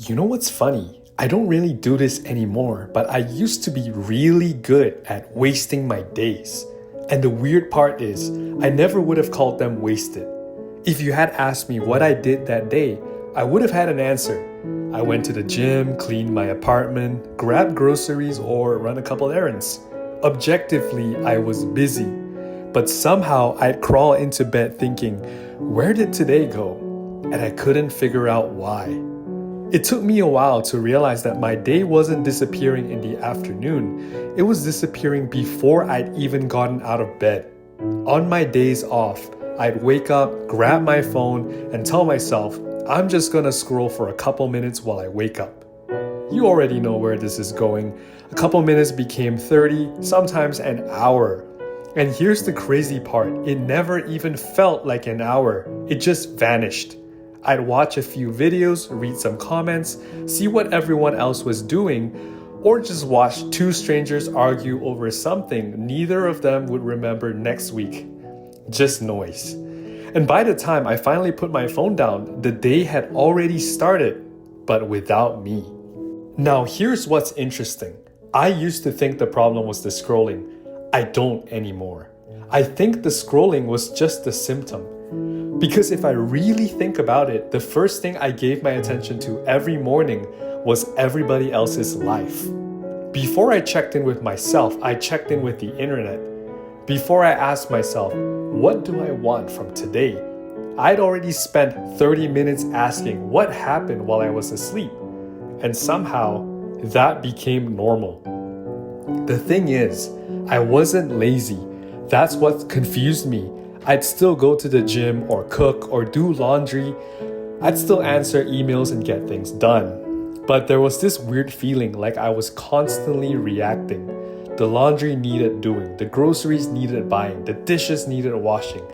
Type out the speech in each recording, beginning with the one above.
You know what's funny? I don't really do this anymore, but I used to be really good at wasting my days. And the weird part is, I never would have called them wasted. If you had asked me what I did that day, I would have had an answer. I went to the gym, cleaned my apartment, grabbed groceries, or run a couple errands. Objectively, I was busy. But somehow I'd crawl into bed thinking, where did today go? And I couldn't figure out why. It took me a while to realize that my day wasn't disappearing in the afternoon. It was disappearing before I'd even gotten out of bed. On my days off, I'd wake up, grab my phone, and tell myself, I'm just gonna scroll for a couple minutes while I wake up. You already know where this is going. A couple minutes became 30, sometimes an hour. And here's the crazy part, it never even felt like an hour. It just vanished. I'd watch a few videos, read some comments, see what everyone else was doing, or just watch two strangers argue over something neither of them would remember next week. Just noise. And by the time I finally put my phone down, the day had already started, but without me. Now here's what's interesting. I used to think the problem was the scrolling. I don't anymore. I think the scrolling was just a symptom. Because if I really think about it, the first thing I gave my attention to every morning was everybody else's life. Before I checked in with myself, I checked in with the internet. Before I asked myself, what do I want from today? I'd already spent 30 minutes asking what happened while I was asleep. And somehow, that became normal. The thing is, I wasn't lazy. That's what confused me. I'd still go to the gym or cook or do laundry. I'd still answer emails and get things done. But there was this weird feeling like I was constantly reacting. The laundry needed doing, the groceries needed buying, the dishes needed washing.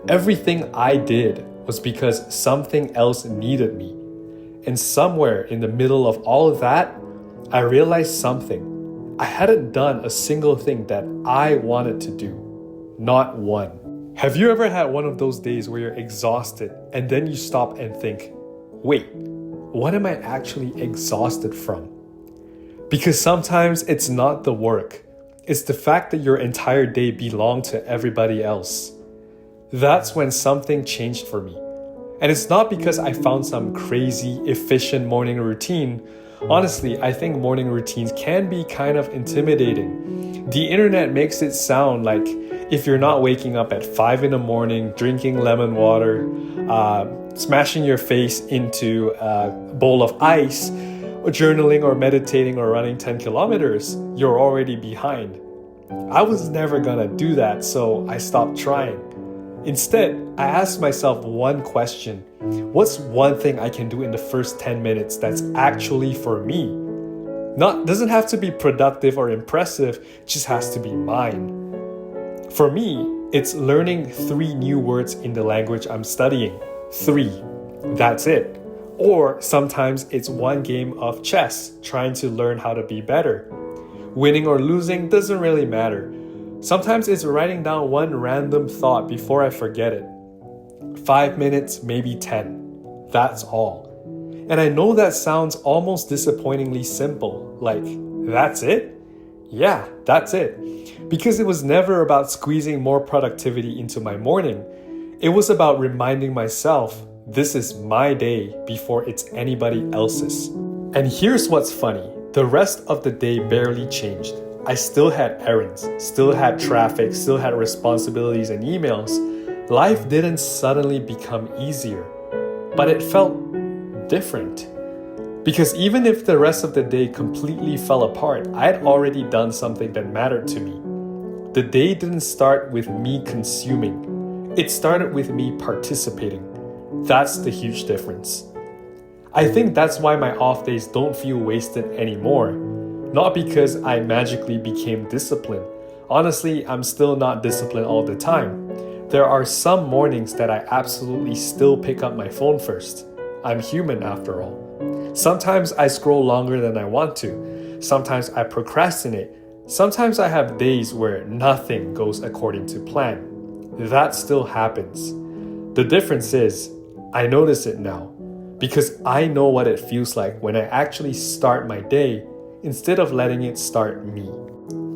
Everything I did was because something else needed me. And somewhere in the middle of all of that, I realized something. I hadn't done a single thing that I wanted to do. Not one. Have you ever had one of those days where you're exhausted and then you stop and think, wait, what am I actually exhausted from? Because sometimes it's not the work. It's the fact that your entire day belonged to everybody else. That's when something changed for me. And it's not because I found some crazy, efficient morning routine. Honestly, I think morning routines can be kind of intimidating. The internet makes it sound like if you're not waking up at 5 in the morning, drinking lemon water, smashing your face into a bowl of ice, or journaling or meditating or running 10 kilometers, you're already behind. I was never gonna do that, so I stopped trying. Instead, I asked myself one question. What's one thing I can do in the first 10 minutes that's actually for me? Doesn't have to be productive or impressive, just has to be mine. For me, it's learning 3 new words in the language I'm studying. 3. That's it. Or sometimes it's one game of chess, trying to learn how to be better. Winning or losing doesn't really matter. Sometimes it's writing down one random thought before I forget it. 5 minutes, maybe 10. That's all. And I know that sounds almost disappointingly simple. Like, that's it? Yeah, that's it. Because it was never about squeezing more productivity into my morning. It was about reminding myself, this is my day before it's anybody else's. And here's what's funny. The rest of the day barely changed. I still had errands, still had traffic, still had responsibilities and emails. Life didn't suddenly become easier, but it felt different. Because even if the rest of the day completely fell apart, I'd already done something that mattered to me. The day didn't start with me consuming. It started with me participating. That's the huge difference. I think that's why my off days don't feel wasted anymore. Not because I magically became disciplined. Honestly, I'm still not disciplined all the time. There are some mornings that I absolutely still pick up my phone first. I'm human after all. Sometimes I scroll longer than I want to. Sometimes I procrastinate. Sometimes I have days where nothing goes according to plan. That still happens. The difference is, I notice it now. because I know what it feels like when I actually start my day instead of letting it start me.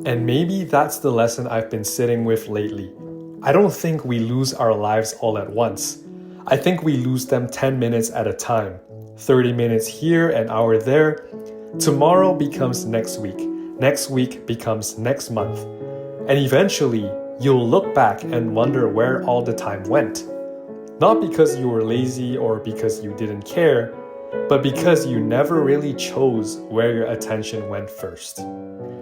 And maybe that's the lesson I've been sitting with lately. I don't think we lose our lives all at once. I think we lose them 10 minutes at a time, 30 minutes here, an hour there. Tomorrow becomes next week becomes next month. And eventually, you'll look back and wonder where all the time went. Not because you were lazy or because you didn't care, but because you never really chose where your attention went first.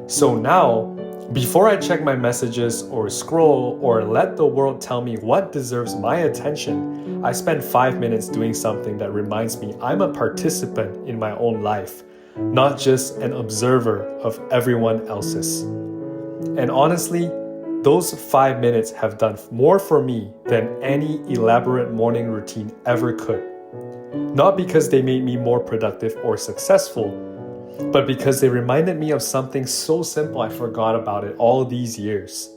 So now, before I check my messages or scroll or let the world tell me what deserves my attention, I spend 5 minutes doing something that reminds me I'm a participant in my own life, not just an observer of everyone else's. And honestly, those 5 minutes have done more for me than any elaborate morning routine ever could. Not because they made me more productive or successful, but because they reminded me of something so simple I forgot about it all these years.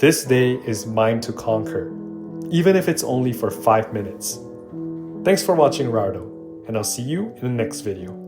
This day is mine to conquer, even if it's only for 5 minutes. Thanks for watching Rardo, and I'll see you in the next video.